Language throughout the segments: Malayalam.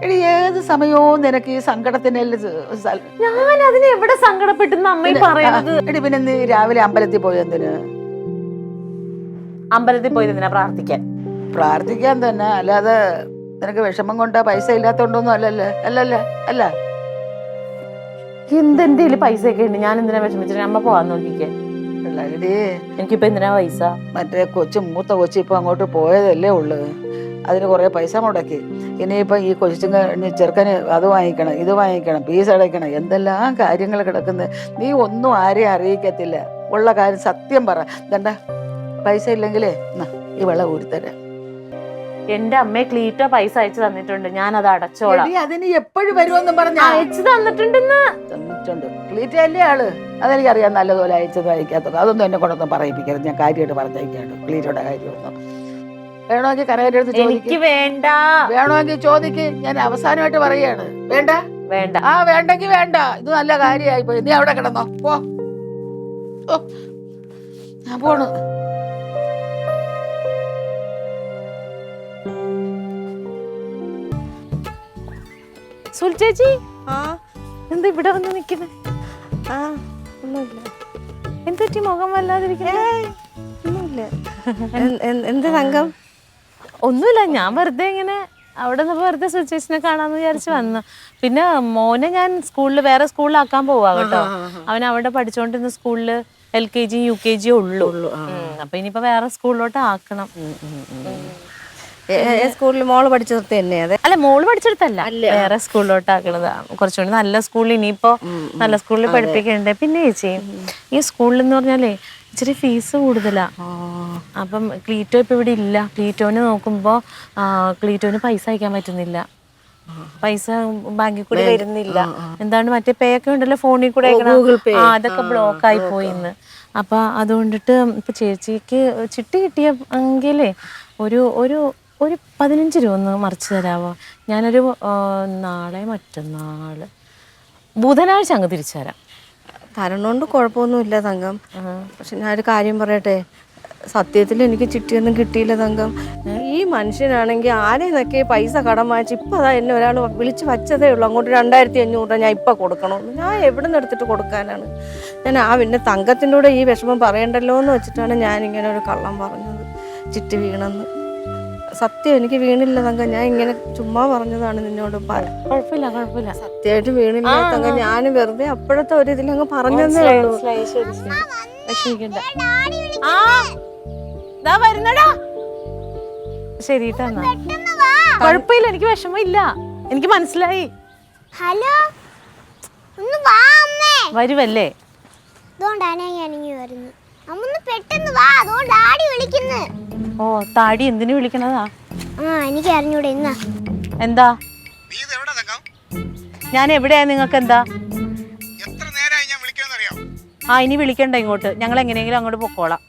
എടി ഏത് സമയവും നിനക്ക് ഈ സങ്കടത്തിനല്ലേ ഞാൻ അതിന് എവിടെ സങ്കടപ്പെട്ടെന്ന് അമ്മ പറയുന്നത്? എടി പിന്നെ നീ രാവിലെ അമ്പലത്തിൽ പോയി എന്തിന്? അമ്പലത്തിൽ പോയി എന്തിനാ? പ്രാർത്ഥിക്കാൻ തന്നെ, അല്ലാതെ നിനക്ക് വിഷമം കൊണ്ടാ പൈസ ഇല്ലാത്തോണ്ടൊന്നും അല്ലല്ലേ? അല്ല എന്തെന്റെ പൈസ ഒക്കെ ഉണ്ട്, ഞാൻ എന്തിനാ വിഷമിച്ചിട്ട്? അമ്മ പോവാൻ നോക്കിക്കേ. എനിക്കിപ്പോ എന്തിനാ പൈസ? മറ്റേ മൂത്ത കൊച്ചു ഇപ്പൊ അങ്ങോട്ട് പോയതല്ലേ ഉള്ളു, അതിന് കുറെ പൈസ മുടക്കി. ഇനിയിപ്പൊ ഈ ചെറുക്കന് അത് വാങ്ങിക്കണം, ഇത് വാങ്ങിക്കണം, ഫീസ് അടയ്ക്കണം, എന്തെല്ലാം കാര്യങ്ങൾ കിടക്കുന്നത്. നീ ഒന്നും ആരെയും അറിയിക്കത്തില്ല. ഉള്ള കാര്യം സത്യം പറ. ഇതണ്ട, പൈസ ഇല്ലെങ്കിലേ ഈ വെള്ളം ഊരിത്തരാം. എന്റെ അമ്മയെ ക്ലീറ്റോ പൈസ അയച്ചു തന്നിട്ടുണ്ട്, ഞാൻ അത് അടച്ചോളാം. അതിന് എപ്പോഴും വരുമെന്നും പറഞ്ഞ അയച്ചു തന്നിട്ടുണ്ട്. ക്ലീറ്റോ അല്ലേ ആള്? അതെനിക്കറിയാം നല്ലതുപോലെ അയച്ചത് അയക്കാത്തത്. അതൊന്നും എന്നെ കൊണ്ടൊന്നും പറയിപ്പിക്കരുത്. ഞാൻ കാര്യമായിട്ട് പറഞ്ഞയക്കാണ്ട് ക്ലീറ്റോയുടെ കാര്യമൊന്നും. വേണമെങ്കിൽ കരയുടെ അടുത്ത് എനിക്ക് വേണ്ട. വേണമെങ്കിൽ ചോദിക്ക്. ഞാൻ അവസാനമായിട്ട് പറയാണ്. വേണ്ട വേണ്ട. ആ വേണ്ടെങ്കിൽ വേണ്ട. ഇത് നല്ല കാര്യമായി പോയി. നീ അവിടെ കിടന്നോ, പോ. ഞാൻ പോണു. സുൽ ചേച്ചി, എന്താ ഇവിടെ വന്ന് നിക്കുന്നേ? എന്തൊറ്റി മുഖം വല്ലാതിരിക്കുന്നേ? എന്ത് തങ്കം? ഒന്നുമില്ല, ഞാൻ വെറുതെ ഇങ്ങനെ അവിടെ നിന്ന് വെറുതെ സുൽ ചേച്ചിനെ കാണാന്ന് വിചാരിച്ച് വന്നു. പിന്നെ മോനെ ഞാൻ വേറെ സ്കൂളിലാക്കാൻ പോവാ കേട്ടോ. അവൻ അവിടെ പഠിച്ചോണ്ടിരുന്ന സ്കൂളില് LKG UKG ഉള്ളൂ. അപ്പൊ ഇനിയിപ്പോ വേറെ സ്കൂളിലോട്ട് ആക്കണം. സ്കൂളിൽ മോള് പഠിച്ചെടുത്ത് തന്നെ? അല്ല, മോള് പഠിച്ചെടുത്തല്ല, വേറെ സ്കൂളിലോട്ട് ആക്കണത്. കുറച്ചുകൂടി നല്ല സ്കൂളിൽ, ഇനിയിപ്പോ നല്ല സ്കൂളിൽ പഠിപ്പിക്കണ്ടേ. പിന്നെ ചേച്ചി, ഈ സ്കൂളിൽ എന്ന് പറഞ്ഞാലേ ഇച്ചിരി ഫീസ് കൂടുതലാ. അപ്പം ക്ലീറ്റോ ഇപ്പൊ ഇവിടെ ഇല്ല. ക്ലീറ്റോന് നോക്കുമ്പോ ക്ലീറ്റോന് പൈസ അയക്കാൻ പറ്റുന്നില്ല. പൈസ ബാങ്കിൽ കൂടി വരുന്നില്ല. എന്താണ് മറ്റേ പേ ഒക്കെ ഉണ്ടല്ലോ, ഫോണിൽ കൂടെ അതൊക്കെ ബ്ലോക്ക് ആയി പോയിന്ന്. അപ്പൊ അതുകൊണ്ടിട്ട് ഇപ്പൊ ചേച്ചിക്ക് ചിട്ടി കിട്ടിയെങ്കിലേ ഒരു 15 രൂപ ഒന്ന് മറിച്ച് തരാമോ? ഞാനൊരു നാളെ മറ്റന്നാള് ബുധനാഴ്ച അങ്ങ് തിരിച്ചു തരാം. തരണോണ്ട് കുഴപ്പമൊന്നുമില്ല തങ്കം. പക്ഷെ ഞാനൊരു കാര്യം പറയട്ടെ, സത്യത്തിൽ എനിക്ക് ചിട്ടിയൊന്നും കിട്ടിയില്ല തങ്കം. ഈ മനുഷ്യനാണെങ്കിൽ ആരെയൊക്കെ പൈസ കടം വാങ്ങിച്ച് ഇപ്പം അതാ എന്നെ ഒരാൾ വിളിച്ച് വച്ചതേ ഉള്ളൂ. അങ്ങോട്ട് 2500 രൂപ ഞാൻ ഇപ്പം കൊടുക്കണമെന്ന്. ഞാൻ എവിടെ നിന്ന് എടുത്തിട്ട് കൊടുക്കാനാണ്? ഞാൻ പിന്നെ തങ്കത്തിൻ്റെ കൂടെ ഈ വിഷമം പറയണ്ടല്ലോ എന്ന് വെച്ചിട്ടാണ് ഞാനിങ്ങനെ ഒരു കള്ളം പറഞ്ഞത്, ചിട്ടി വീണെന്ന്. സത്യം എനിക്ക് വീണില്ല തങ്കം. ഞാൻ ഇങ്ങനെ ചുമ്മാ പറഞ്ഞതാണ് നിന്നോട്. കുഴപ്പമില്ല, സത്യമായിട്ട് വീണില്ല തങ്കം. ഞാൻ വെറുതെ അപ്പോഴത്തെ ഒരു ഇതിലങ്ങ് പറഞ്ഞതേ ഉള്ളൂ. ശരി, കുഴപ്പമില്ല, എനിക്ക് വിഷമമില്ല, എനിക്ക് മനസ്സിലായി. ഹലോ, ഒന്ന് വാ അമ്മേ. വരുവല്ലേ? അതുകൊണ്ടാണ് ഞാൻ ഇങ്ങ് വരുന്നത്. അമ്മ പെട്ടെന്ന് വാ, അതുകൊണ്ട് ഡാഡി വിളിക്കുന്നു. ഓ, താടി എന്തിനു വിളിക്കണതാ? എനിക്ക് അറിഞ്ഞൂടെ. എന്താ? ഞാൻ എവിടെയാ? നിങ്ങൾക്ക് എന്താ? ഇനി വിളിക്കണ്ട ഇങ്ങോട്ട്. ഞങ്ങൾ എങ്ങനെയെങ്കിലും അങ്ങോട്ട് പൊക്കോളാം.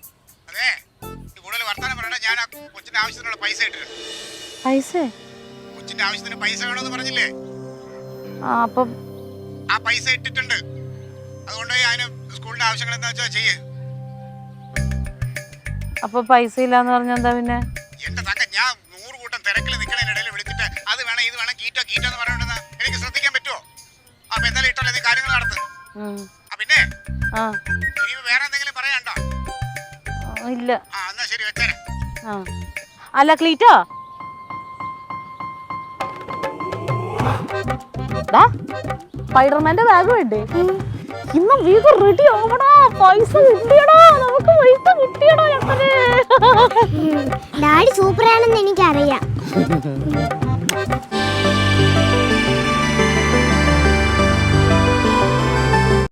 അപ്പൊ പൈസ ഇല്ലാന്ന് പറഞ്ഞ എന്താ പിന്നെ? ഞാൻ 100 കൂട്ടം തിരക്കിൽ നിൽക്കണതിനിടയിൽ വിളിച്ചിട്ട് അത് വേണം ഇത് വേണം കീറ്റോ എന്ന് പറഞ്ഞോണ്ടെന്ന് എനിക്ക് ശ്രദ്ധിക്കാൻ പറ്റുമോ? അപ്പൊ എന്തായാലും ഇട്ടല്ലേ നീ കാര്യങ്ങൾ നടത്ത്. പിന്നെ ഇനി വേറെ എന്തെങ്കിലും പറയാണ്ടോ? ഇല്ല. എന്നാ ശരി, വെച്ചേരെ. അല്ല ക്ലീറ്റോ, സ്പൈഡർമാന്റെ ബാഗ് വേണ്ടേ? ഇന്ന് വീട് റെഡി ആവടാ. പൈസ കിട്ടിയടാ, നമുക്ക് പൈസ കിട്ടിയടാ. ഡാഡി സൂപ്പറാണെന്ന് എനിക്കറിയാം.